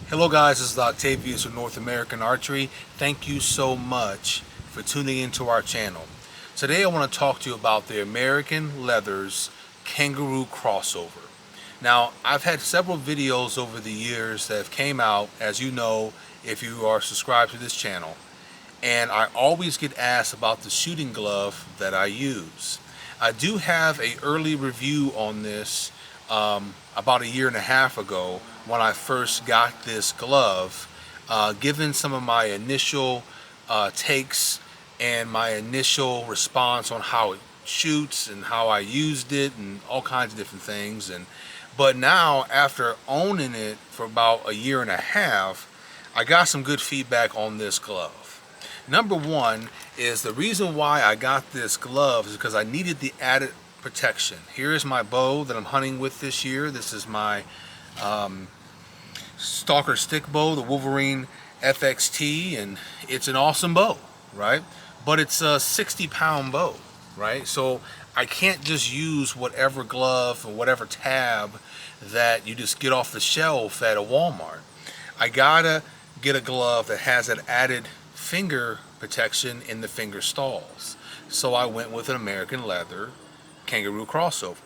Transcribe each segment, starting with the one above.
Hello guys, this is Octavius with North American Archery. Thank you so much for tuning into our channel. Today I want to talk to you about the American Leathers Kangaroo Krossover. Now, I've had several videos over the years that have came out, as you know, if you are subscribed to this channel, and I always get asked about the shooting glove that I use. I do have an early review on this about a year and a half ago when I first got this glove, given some of my initial takes and my initial response on how it shoots and how I used it and all kinds of different things. But now, after owning it for about a year and a half, I got some good feedback on this glove. Number one is the reason why I got this glove is because I needed the added protection. Here is my bow that I'm hunting with this year. This is my Stalker stick bow, the Wolverine FXT, and it's an awesome bow, right? But it's a 60-pound bow, right? So I can't just use whatever glove or whatever tab that you just get off the shelf at a Walmart. I gotta get a glove that has that added finger protection in the finger stalls. So I went with an American Leather Kangaroo Krossover.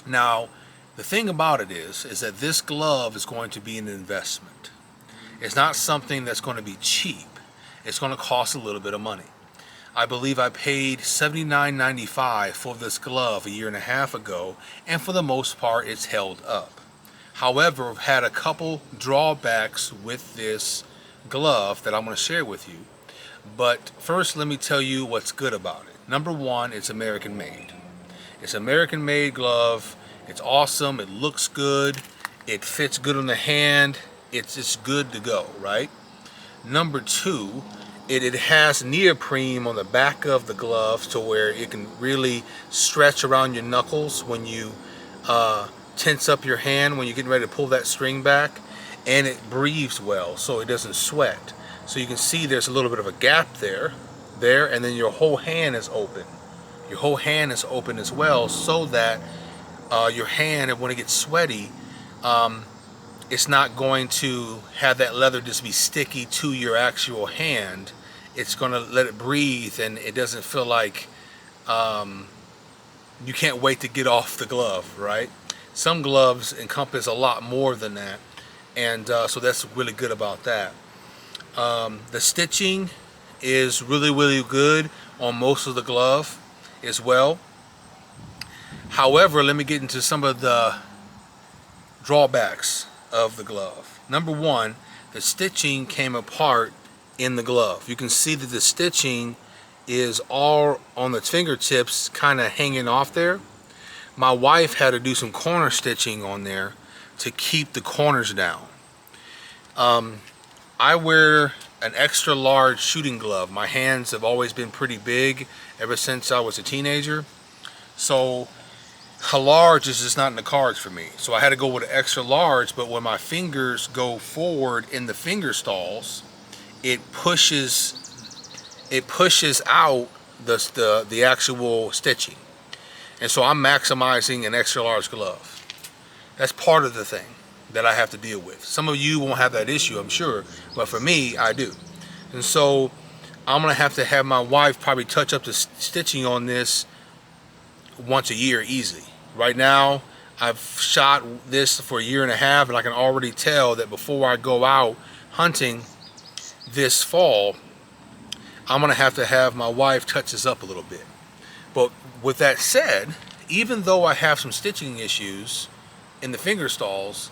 Now, the thing about it is that this glove is going to be an investment. It's not something that's going to be cheap. It's going to cost a little bit of money. I believe I paid $79.95 for this glove a year and a half ago, and for the most part it's held up. However, I've had a couple drawbacks with this glove that I'm going to share with you. But first, let me tell you what's good about it. Number one, it's American made. It's an American made glove. It's awesome. It looks good. It fits good on the hand. It's just good to go, right? Number two, it has neoprene on the back of the glove to where it can really stretch around your knuckles when you tense up your hand when you're getting ready to pull that string back, and it breathes well so it doesn't sweat. So you can see there's a little bit of a gap there, and then your whole hand is open. Your whole hand is open as well, so that your hand, when it gets sweaty, it's not going to have that leather just be sticky to your actual hand. It's going to let it breathe, and it doesn't feel like you can't wait to get off the glove, right? Some gloves encompass a lot more than that, and so that's really good about that. The stitching is really good on most of the glove as well. However, let me get into some of the drawbacks of the glove. Number one, the stitching came apart in the glove. You can see that the stitching is all on the fingertips, kind of hanging off there. My wife had to do some corner stitching on there to keep the corners down. I wear an extra large shooting glove. My hands have always been pretty big ever since I was a teenager. So a large is just not in the cards for me. So I had to go with an extra large, but when my fingers go forward in the finger stalls, it pushes out the actual stitching. And so I'm maximizing an extra large glove. That's part of the thing that I have to deal with. Some of you won't have that issue, I'm sure, but for me, I do. And so I'm gonna have to have my wife probably touch up the stitching on this once a year easily. Right now, I've shot this for a year and a half, and I can already tell that before I go out hunting this fall, I'm gonna have to have my wife touch this up a little bit. But with that said, even though I have some stitching issues in the finger stalls,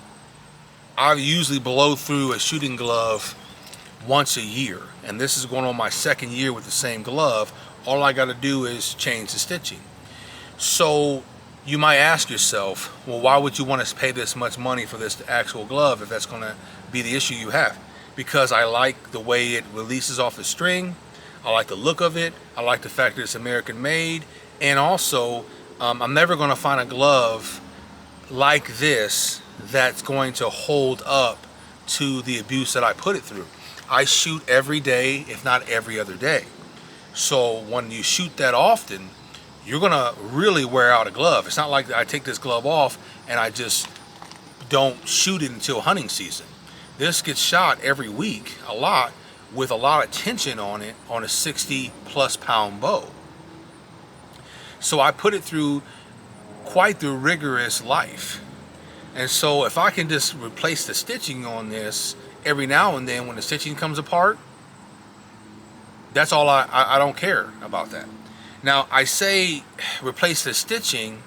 I usually blow through a shooting glove once a year, and this is going on my second year with the same glove. All I got to do is change the stitching. So you might ask yourself, well, why would you want to pay this much money for this actual glove if that's going to be the issue you have? Because I like the way it releases off the string. I like the look of it. I like the fact that it's American made, and also I'm never going to find a glove like this that's going to hold up to the abuse that I put it through. I shoot every day, if not every other day. So when you shoot that often, you're gonna really wear out a glove. It's not like I take this glove off and I just don't shoot it until hunting season. This gets shot every week, a lot, with a lot of tension on it, on a 60+ pound bow. So I put it through quite the rigorous life. And so if I can just replace the stitching on this every now and then when the stitching comes apart, that's all. I don't care about that. Now I say replace the stitching,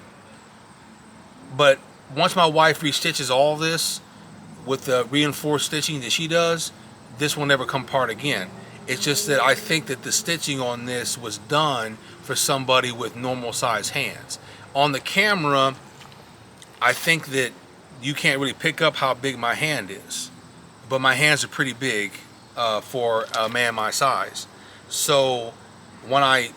but once my wife restitches all this with the reinforced stitching that she does, this will never come apart again. It's just that I think that the stitching on this was done for somebody with normal size hands. On the camera, I think that you can't really pick up how big my hand is, but my hands are pretty big for a man my size. So when I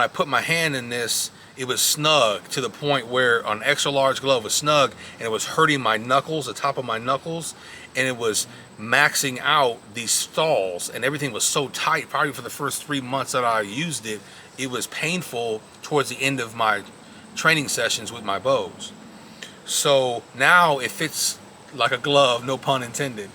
put my hand in this, it was snug to the point where an extra large glove was snug, and it was hurting my knuckles, the top of my knuckles, and it was maxing out these stalls, and everything was so tight. Probably for the first 3 months that I used it, it was painful towards the end of my training sessions with my bows. So now it fits like a glove, no pun intended,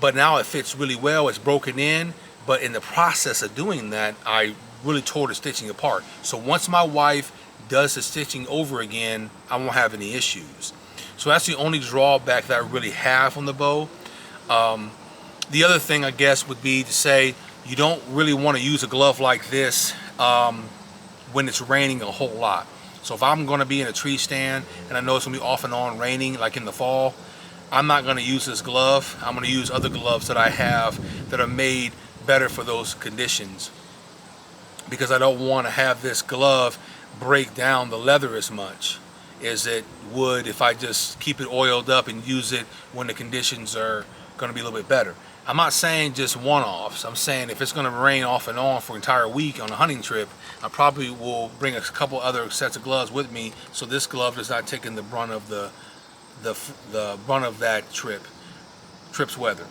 but now it fits really well. It's broken in, but in the process of doing that, I really tore the stitching apart. So once my wife does the stitching over again, I won't have any issues. So that's the only drawback that I really have on the bow. The other thing, I guess, would be to say you don't really want to use a glove like this when it's raining a whole lot. So if I'm going to be in a tree stand and I know it's going to be off and on raining, like in the fall, I'm not going to use this glove. I'm going to use other gloves that I have that are made better for those conditions, because I don't want to have this glove break down the leather as much as it would if I just keep it oiled up and use it when the conditions are going to be a little bit better. I'm not saying just one-offs. I'm saying if it's going to rain off and on for an entire week on a hunting trip, I probably will bring a couple other sets of gloves with me, so this glove is not taking the brunt of the brunt of that trip's weather.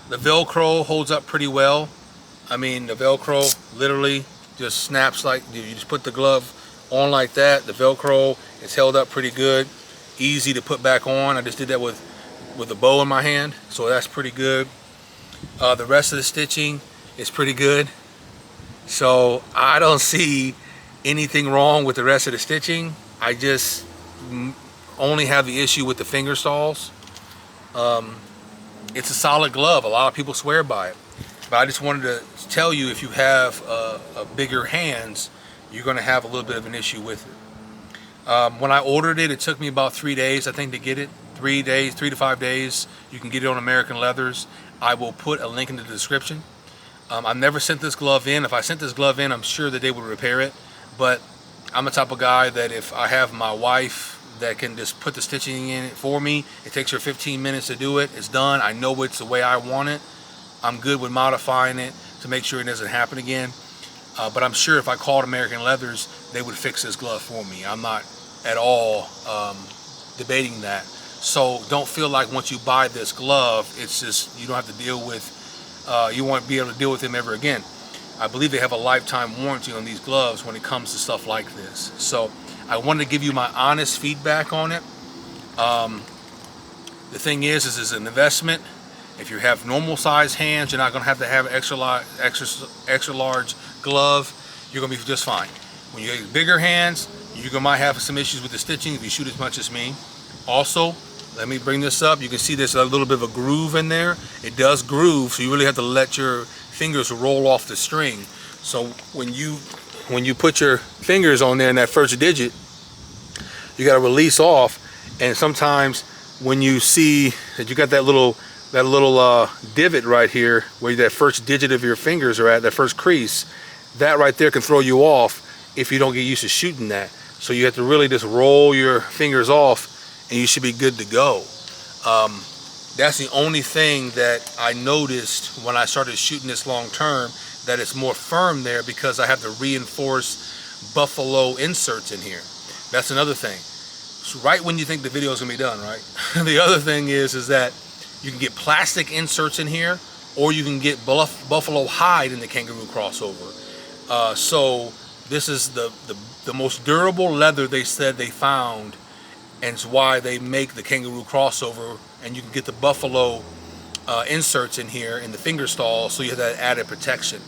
The Velcro holds up pretty well. I mean, the Velcro literally just snaps like, you just put the glove on like that. The Velcro is held up pretty good, easy to put back on. I just did that with a bow in my hand, so that's pretty good. The rest of the stitching is pretty good, so I don't see anything wrong with the rest of the stitching. I just only have the issue with the finger stalls. It's a solid glove. A lot of people swear by it, but I just wanted to tell you, if you have bigger hands, you're going to have a little bit of an issue with it. When I ordered it, it took me about 3 days, I think, to get it. 3 to 5 days. You can get it on American Leathers. I will put a link in the description. I've never sent this glove in. If I sent this glove in, I'm sure that they would repair it, but I'm the type of guy that if I have my wife that can just put the stitching in it for me, it takes her 15 minutes to do it, it's done, I know it's the way I want it, I'm good with modifying it to make sure it doesn't happen again. But I'm sure if I called American Leathers, they would fix this glove for me. I'm not at all debating that. So don't feel like once you buy this glove, it's just, you don't have to deal with, you won't be able to deal with them ever again. I believe they have a lifetime warranty on these gloves when it comes to stuff like this. So I wanted to give you my honest feedback on it. The thing is it's an investment. If you have normal size hands, you're not going to have extra large glove. You're going to be just fine. When you get bigger hands, you might have some issues with the stitching if you shoot as much as me. Also, let me bring this up. You can see there's a little bit of a groove in there. It does groove, so you really have to let your fingers roll off the string. So when you put your fingers on there in that first digit, you got to release off. And sometimes when you see that you got that little divot right here where that first digit of your fingers are at, that first crease, that right there can throw you off if you don't get used to shooting that. So you have to really just roll your fingers off and you should be good to go. That's the only thing that I noticed when I started shooting this long term, that it's more firm there because I have the reinforced buffalo inserts in here. That's another thing. So right when you think the video is gonna be done, right? The other thing is that you can get plastic inserts in here, or you can get buffalo hide in the Kangaroo Krossover. So this is the most durable leather they said they found, and it's why they make the Kangaroo Krossover, and you can get the buffalo inserts in here in the finger stall, so you have that added protection.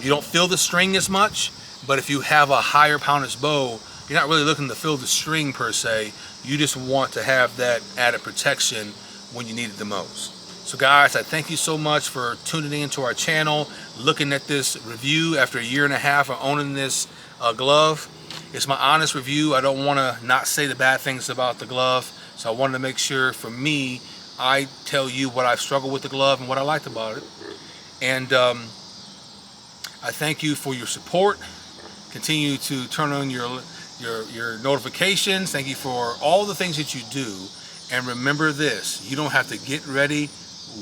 You don't feel the string as much, but if you have a higher poundage bow, you're not really looking to feel the string per se. You just want to have that added protection when you need it the most. So guys, I thank you so much for tuning in to our channel, looking at this review after a year and a half of owning this glove. It's my honest review. I don't want to not say the bad things about the glove, so I wanted to make sure, for me, I tell you what I've struggled with the glove and what I liked about it. And I thank you for your support. Continue to turn on your notifications. Thank you for all the things that you do. And remember this, you don't have to get ready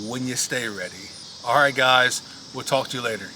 when you stay ready. All right, guys, we'll talk to you later.